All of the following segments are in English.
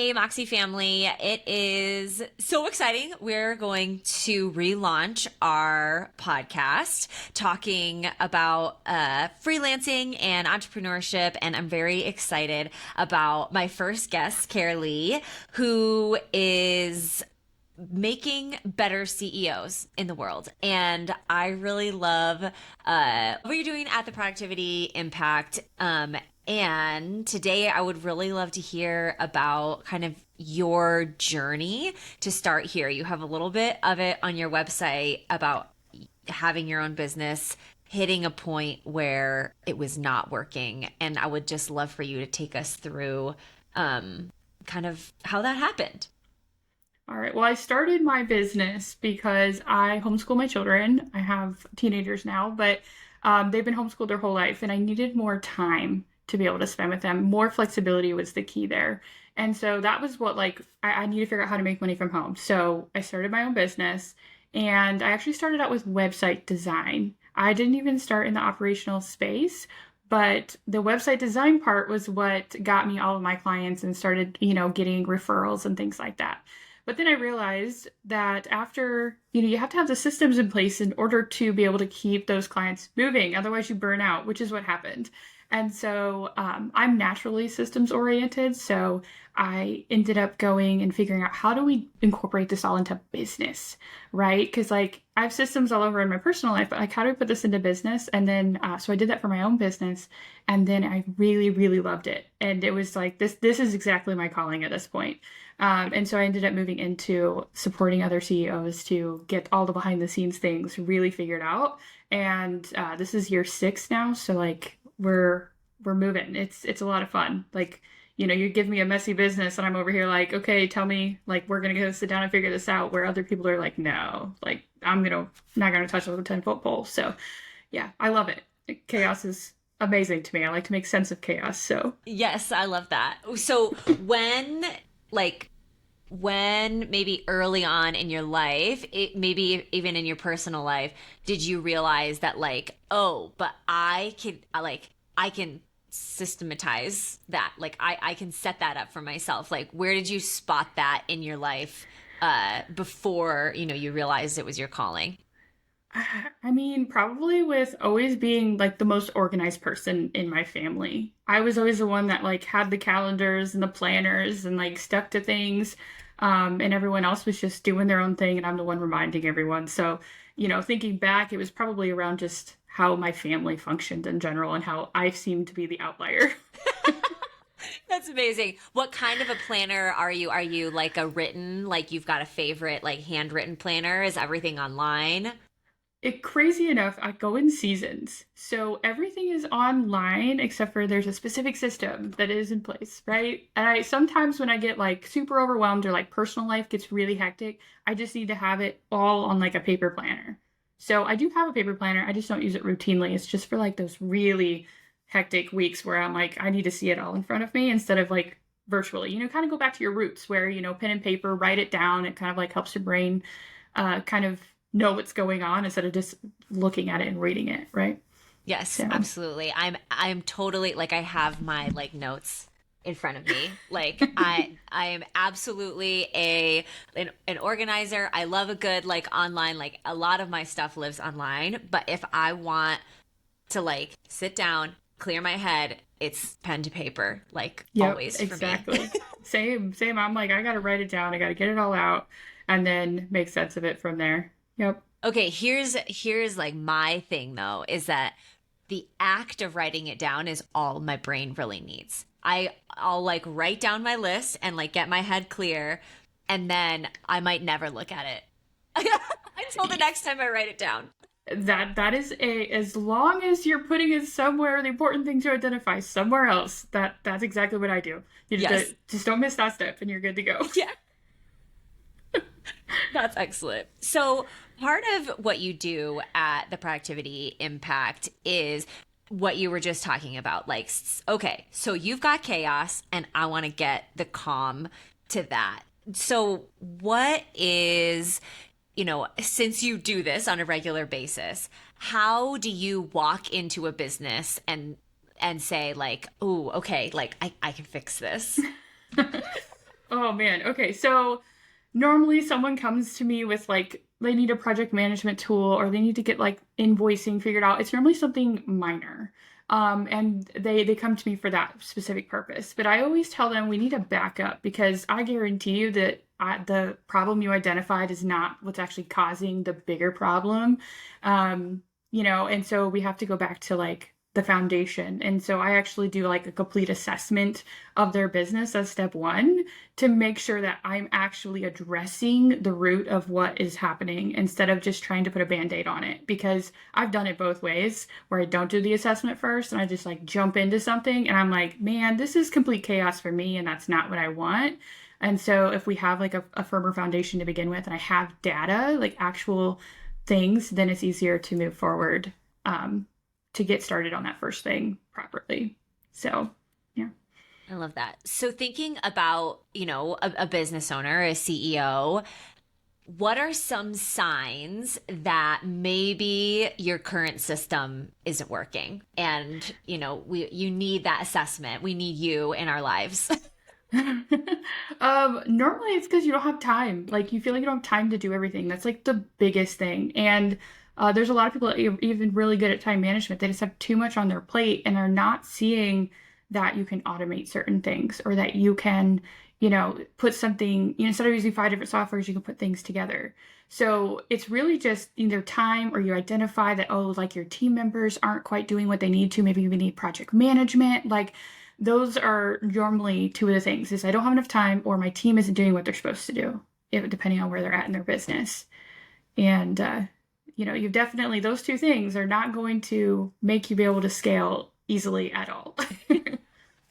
Hey, Moxie family. It is so exciting. We're going to relaunch our podcast talking about freelancing and entrepreneurship. And I'm very excited about my first guest, Karalee, who is making better CEOs in the world. And I really love what you're doing at the Productivity Impact. And today I would really love to hear about kind of your journey to start here. You have a little bit of it on your website about having your own business, hitting a point where it was not working. And I would just love for you to take us through kind of how that happened. All right. Well, I started my business because I homeschool my children. I have teenagers now, but they've been homeschooled their whole life, and I needed more time to be able to spend with them. More flexibility was the key there. And so that was what, like, I need to figure out how to make money from home. So I started my own business, and I actually started out with website design. I didn't even start in the operational space, but the website design part was what got me all of my clients and started, getting referrals and things like that. But then I realized that after, you have to have the systems in place in order to be able to keep those clients moving. Otherwise, you burn out, which is what happened. And so I'm naturally systems oriented. So I ended up going and figuring out how do we incorporate this all into business, right? Because like I have systems all over in my personal life, but like how do we put this into business? And then so I did that for my own business, and then I really, really loved it. And it was like this is exactly my calling at this point. And so I ended up moving into supporting other CEOs to get all the behind the scenes things really figured out. And this is year 6 now, so like we're moving. It's a lot of fun. Like, you give me a messy business and I'm over here like, okay, tell me, like, we're gonna go sit down and figure this out, where other people are like, no, like not gonna touch it with a 10-foot pole. So yeah, I love it. Chaos is amazing to me. I like to make sense of chaos. So Yes, I love that. So like, when maybe early on in your life, maybe even in your personal life, did you realize that like, oh, but I can systematize that. Like I can set that up for myself. Like, where did you spot that in your life before, you realized it was your calling? I mean, probably with always being like the most organized person in my family. I was always the one that like had the calendars and the planners and like stuck to things. And everyone else was just doing their own thing, and I'm the one reminding everyone. So, thinking back, it was probably around just how my family functioned in general and how I seemed to be the outlier. That's amazing. What kind of a planner are you? Are you like a written, like you've got a favorite, like handwritten planner? Is everything online? Crazy enough, I go in seasons. So everything is online except for there's a specific system that is in place, right? And I sometimes when I get like super overwhelmed or like personal life gets really hectic, I just need to have it all on like a paper planner. So I do have a paper planner. I just don't use it routinely. It's just for like those really hectic weeks where I'm like, I need to see it all in front of me instead of like virtually. Kind of go back to your roots where, pen and paper, write it down. It kind of like helps your brain kind of know what's going on instead of just looking at it and reading it, right? Yes, So, absolutely. I'm totally like I have my like notes in front of me. Like I am absolutely an organizer. I love a good like online, like a lot of my stuff lives online, but if I want to like sit down, clear my head, it's pen to paper, like yep, always for me. exactly. Same, same. I'm like, I got to write it down. I got to get it all out and then make sense of it from there. Yep. Okay, here's like my thing though, is that the act of writing it down is all my brain really needs. I'll like write down my list and like get my head clear, and then I might never look at it until the next time I write it down. That is as long as you're putting it somewhere, the important thing to identify somewhere else. That's exactly what I do. You Yes. just don't miss that step, and you're good to go. Yeah. That's excellent. So, part of what you do at the Productivity Impact is what you were just talking about. Like, okay, so you've got chaos, and I want to get the calm to that. So, what is, since you do this on a regular basis, how do you walk into a business and say like, oh, okay, like I can fix this? Oh man. Okay. So normally someone comes to me with like they need a project management tool or they need to get like invoicing figured out. It's normally something minor. And they come to me for that specific purpose. But I always tell them we need a backup because I guarantee you that the problem you identified is not what's actually causing the bigger problem. And so we have to go back to like the foundation. And so I actually do like a complete assessment of their business as step one to make sure that I'm actually addressing the root of what is happening instead of just trying to put a band-aid on it. Because I've done it both ways where I don't do the assessment first and I just like jump into something and I'm like, man, this is complete chaos for me and that's not what I want. And so if we have like a firmer foundation to begin with and I have data, like actual things, then it's easier to move forward to get started on that first thing properly. So, yeah. I love that. So thinking about, a business owner, a CEO, what are some signs that maybe your current system isn't working? And, you need that assessment. We need you in our lives. Normally it's because you don't have time. Like you feel like you don't have time to do everything. That's like the biggest thing. And there's a lot of people that are even really good at time management. They just have too much on their plate and are not seeing that you can automate certain things or that you can, put something, instead of using 5 different softwares, you can put things together. So it's really just either time or you identify that, oh, like your team members aren't quite doing what they need to. Maybe we need project management. Like those are normally two of the things is I don't have enough time or my team isn't doing what they're supposed to do, depending on where they're at in their business. And, you've definitely, those two things are not going to make you be able to scale easily at all.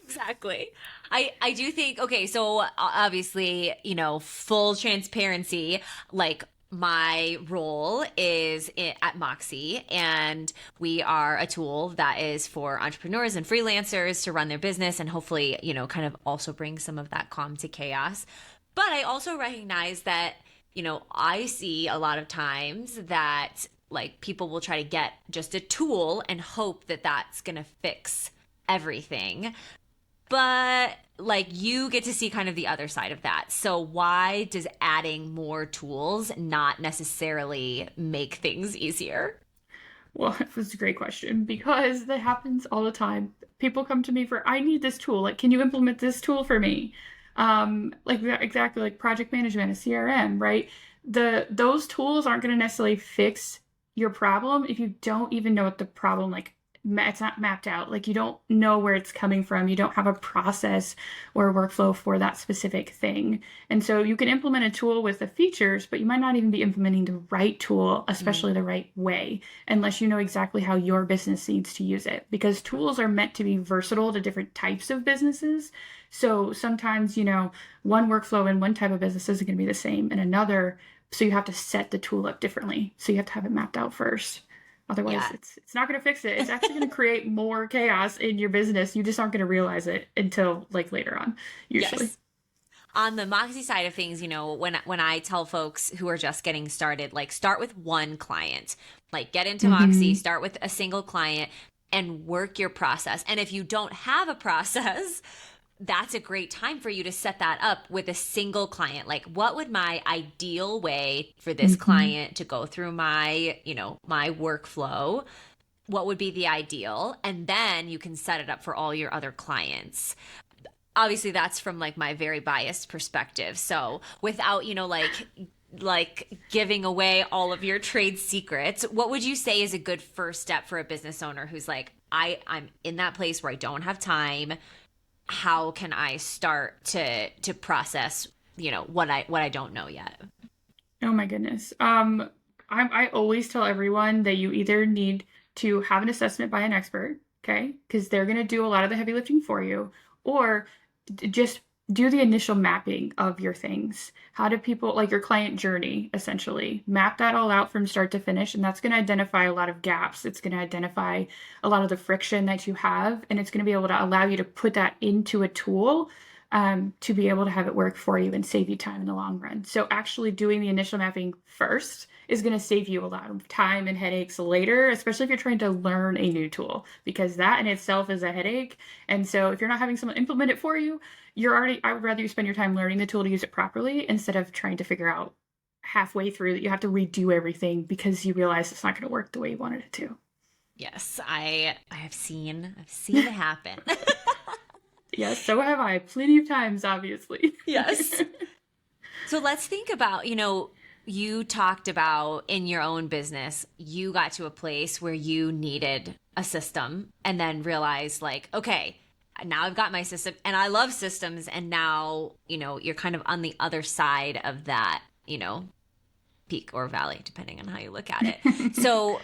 Exactly. I do think, okay, so obviously, full transparency, like my role is at Moxie, and we are a tool that is for entrepreneurs and freelancers to run their business and hopefully, kind of also bring some of that calm to chaos. But I also recognize that, I see a lot of times that like people will try to get just a tool and hope that that's going to fix everything. But like you get to see kind of the other side of that. So why does adding more tools not necessarily make things easier? Well, that's a great question because that happens all the time. People come to me for, I need this tool. Like, can you implement this tool for me? Like exactly like project management, a CRM, right? Those tools aren't going to necessarily fix your problem if you don't even know what the problem like it's not mapped out. Like you don't know where it's coming from. You don't have a process or a workflow for that specific thing. And so you can implement a tool with the features, but you might not even be implementing the right tool, especially the right way, unless you know exactly how your business needs to use it. Because tools are meant to be versatile to different types of businesses. So sometimes, one workflow in one type of business isn't going to be the same in another. So you have to set the tool up differently. So you have to have it mapped out first. Otherwise, Yeah. it's not going to fix it. It's actually going to create more chaos in your business. You just aren't going to realize it until like later on, usually. Yes. On the Moxie side of things, when I tell folks who are just getting started, like start with one client, like get into Moxie, Mm-hmm. start with a single client and work your process. And if you don't have a process, that's a great time for you to set that up with a single client. Like, what would my ideal way for this Mm-hmm. client to go through my workflow? What would be the ideal? And then you can set it up for all your other clients. Obviously, that's from like my very biased perspective. So, without, like giving away all of your trade secrets, what would you say is a good first step for a business owner who's like, I'm in that place where I don't have time. How can I start to process, what I don't know yet? Oh my goodness. I always tell everyone that you either need to have an assessment by an expert, okay, because they're going to do a lot of the heavy lifting for you, or just do the initial mapping of your things. How do people, like your client journey, essentially, map that all out from start to finish, and that's going to identify a lot of gaps. It's going to identify a lot of the friction that you have, and it's going to be able to allow you to put that into a tool to be able to have it work for you and save you time in the long run. So actually doing the initial mapping first is going to save you a lot of time and headaches later, especially if you're trying to learn a new tool, because that in itself is a headache. And so if you're not having someone implement it for you, I would rather you spend your time learning the tool to use it properly instead of trying to figure out halfway through that you have to redo everything because you realize it's not going to work the way you wanted it to. Yes, I've seen it happen. Yes, so have I, plenty of times, obviously. Yes. So let's think about, you talked about in your own business, you got to a place where you needed a system and then realized like, okay, now I've got my system and I love systems. And now, you're kind of on the other side of that, peak or valley, depending on how you look at it. So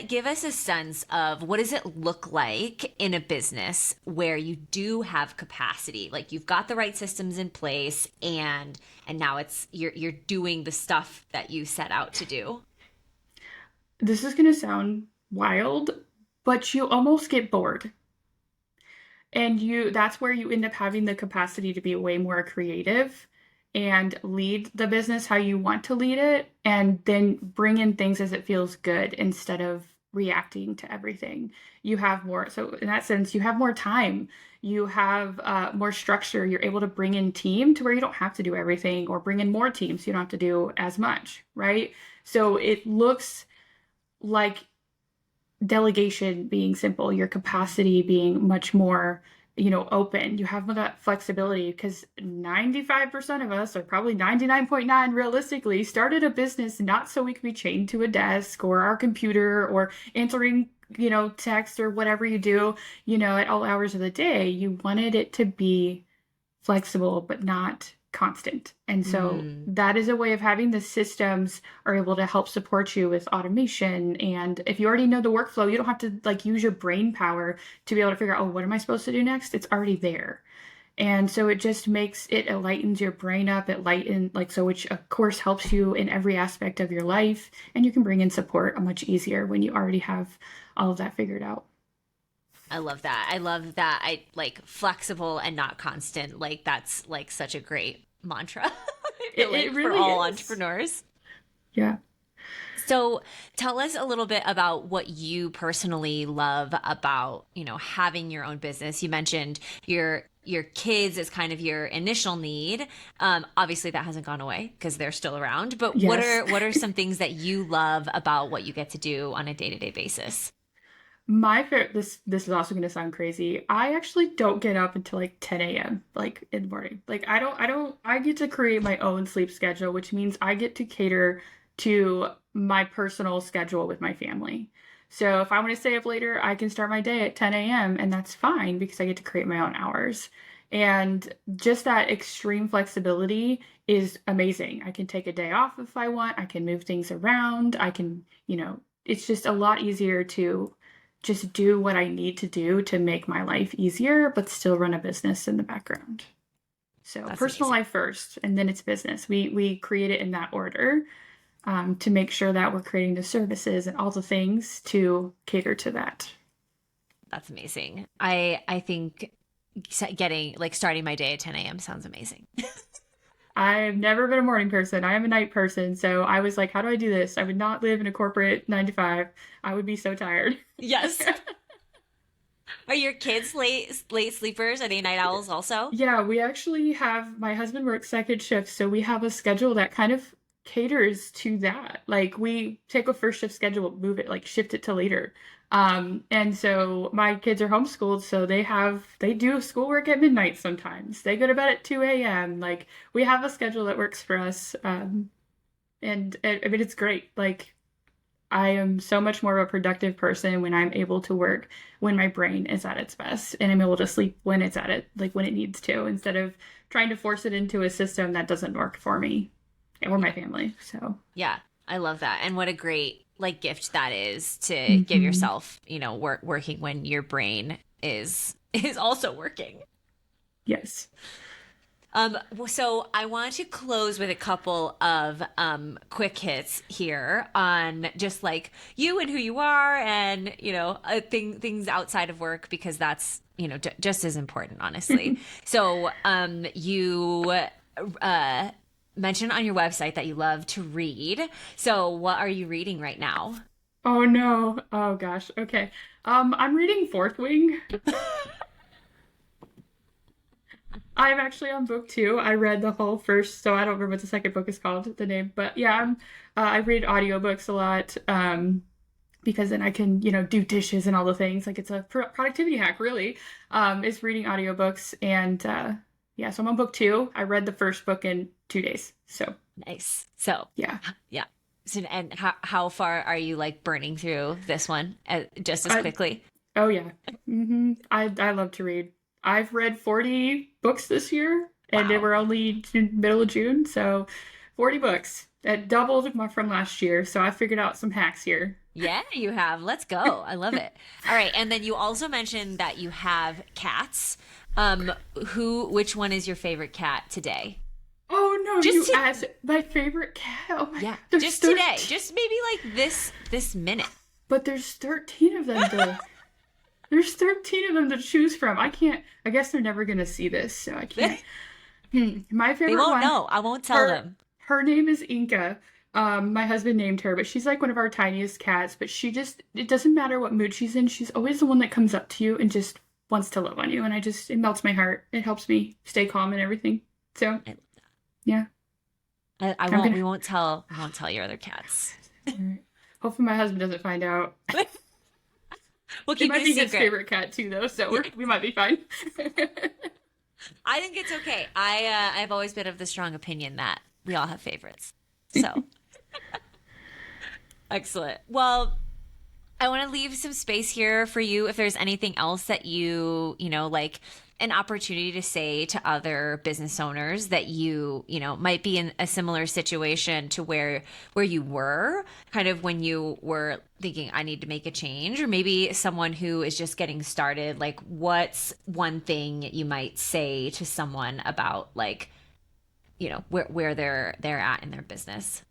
give us a sense of what does it look like in a business where you do have capacity, like you've got the right systems in place and now you're doing the stuff that you set out to do. This is going to sound wild, but you almost get bored. And that's where you end up having the capacity to be way more creative and lead the business how you want to lead it, and then bring in things as it feels good instead of reacting to everything. You have more, so in that sense, you have more time. You have more structure. You're able to bring in team to where you don't have to do everything, or bring in more teams so you don't have to do as much, right? So it looks like delegation being simple, your capacity being much more open. You have that flexibility because 95% of us, or probably 99.9 realistically, started a business not so we could be chained to a desk or our computer or answering text or whatever you do at all hours of the day. You wanted it to be flexible but not constant. And so that is a way of having the systems are able to help support you with automation. And if you already know the workflow, you don't have to use your brain power to be able to figure out, oh, what am I supposed to do next? It's already there. And so it just it lightens your brain up. Which of course helps you in every aspect of your life. And you can bring in support much easier when you already have all of that figured out. I love that. I love that. I like flexible and not constant. Like that's like such a great mantra. I feel it really for all is. entrepreneurs. Yeah. So tell us a little bit about what you personally love about, having your own business. You mentioned your kids as kind of your initial need. Obviously that hasn't gone away because they're still around, but Yes. what are some things that you love about what you get to do on a day-to-day basis? My favorite, this is also going to sound crazy. I actually don't get up until 10 a.m. In the morning. I get to create my own sleep schedule, which means I get to cater to my personal schedule with my family. So if I want to stay up later, I can start my day at 10 a.m. and that's fine because I get to create my own hours. And just that extreme flexibility is amazing. I can take a day off if I want. I can move things around. I can, it's just a lot easier to just do what I need to do to make my life easier, but still run a business in the background. So That's personal amazing. life first, and then it's business. We create it in that order to make sure that we're creating the services and all the things to cater to that. That's amazing. I think starting my day at 10 a.m. sounds amazing. I've never been a morning person. I am a night person. So I was like, how do I do this? I would not live in a corporate 9 to 5. I would be so tired. Yes. Are your kids late sleepers? Are they night owls also? Yeah, we actually have my husband works second shift, so we have a schedule that kind of caters to that. Like we take a first shift schedule, move it, shift it to later. And so my kids are homeschooled, so they do schoolwork at midnight sometimes. They go to bed at 2 a.m. Like we have a schedule that works for us. And I mean it's great. Like I am so much more of a productive person when I'm able to work when my brain is at its best and I'm able to sleep when it's at it, when it needs to, instead of trying to force it into a system that doesn't work for me or my family. So, Yeah, I love that. And what a great gift that is to give mhm. yourself, working when your brain is also working. Yes. So I want to close with a couple of quick hits here on just like you and who you are and, things outside of work because that's, just as important, honestly. So, you mentioned on your website that you love to read. So, what are you reading right now? Oh no. Oh gosh. Okay. I'm reading Fourth Wing. I'm actually on book two. I read the whole first, so I don't remember what the second book is called, the name. But yeah, I read audiobooks a lot, because then I can, do dishes and all the things. Like it's a productivity hack, really, is reading audiobooks. And yeah, so I'm on book two. I read the first book in 2 days. So Nice. So, yeah. yeah. So, and how far are you like burning through this one just as I, quickly? oh yeah. I love to read. I've read 40 books this year, and they Wow. were only middle of June, so 40 books. That doubled from last year, so I figured out some hacks here. Yeah, you have. Let's go. I love it. All right. And then you also mentioned that you have cats. Which one is your favorite cat today? Oh no, Just you to, asked my favorite cat. Oh my, yeah, there's just today. 13, Just maybe like this minute. but there's 13 of them to there's 13 of them to choose from. I guess they're never gonna see this, so I can't. They My favorite won't one, know. I won't tell her them. her name is Inca. My husband named her, but she's like one of our tiniest cats, but it doesn't matter what mood she's in, she's always the one that comes up to you and just wants to love on you, and it melts my heart. It helps me stay calm and everything. So, I, yeah. I I'm won't. gonna We won't tell. I won't tell your other cats. All right. Hopefully my husband doesn't find out. We'll It keep might it a be his secret. favorite cat too, though, so we might be fine. I think it's okay. I've always been of the strong opinion that we all have favorites. So excellent. Well, I want to leave some space here for you if there's anything else that like an opportunity to say to other business owners that might be in a similar situation to where you were kind of when you were thinking I need to make a change, or maybe someone who is just getting started. Like, what's one thing you might say to someone about like, where they're at in their business?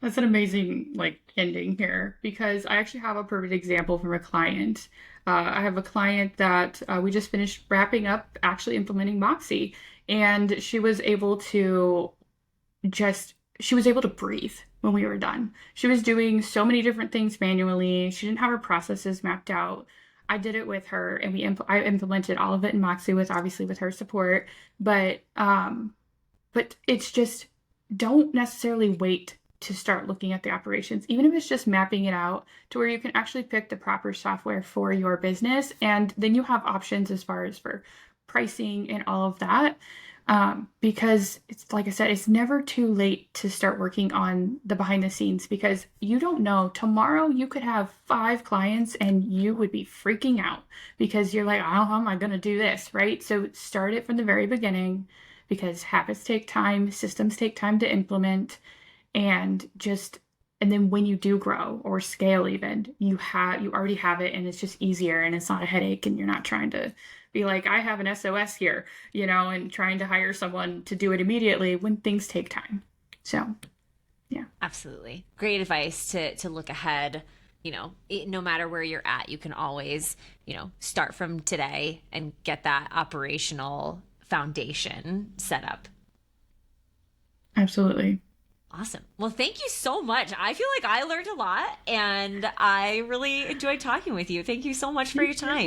That's an amazing ending here, because I actually have a perfect example from a client. I have a client that we just finished wrapping up actually implementing Moxie, and she was able to breathe when we were done. She was doing so many different things manually. She didn't have her processes mapped out. I did it with her, and I implemented all of it in Moxie with her support. But it's just, don't necessarily wait to start looking at the operations, even if it's just mapping it out to where you can actually pick the proper software for your business. And then you have options as far as for pricing and all of that. Because it's like I said, it's never too late to start working on the behind the scenes, because you don't know, tomorrow you could have 5 clients and you would be freaking out because you're like, oh, how am I going to do this? Right? So start it from the very beginning, because habits take time, systems take time to implement, and then when you do grow or scale, even you already have it, and it's just easier, and it's not a headache, and you're not trying to be like, I have an SOS here, and trying to hire someone to do it immediately when things take time. So yeah. Absolutely. Great advice to look ahead. No matter where you're at, you can always, start from today and get that operational foundation set up. Absolutely. Awesome. Well, thank you so much. I feel like I learned a lot and I really enjoyed talking with you. Thank you so much for your time.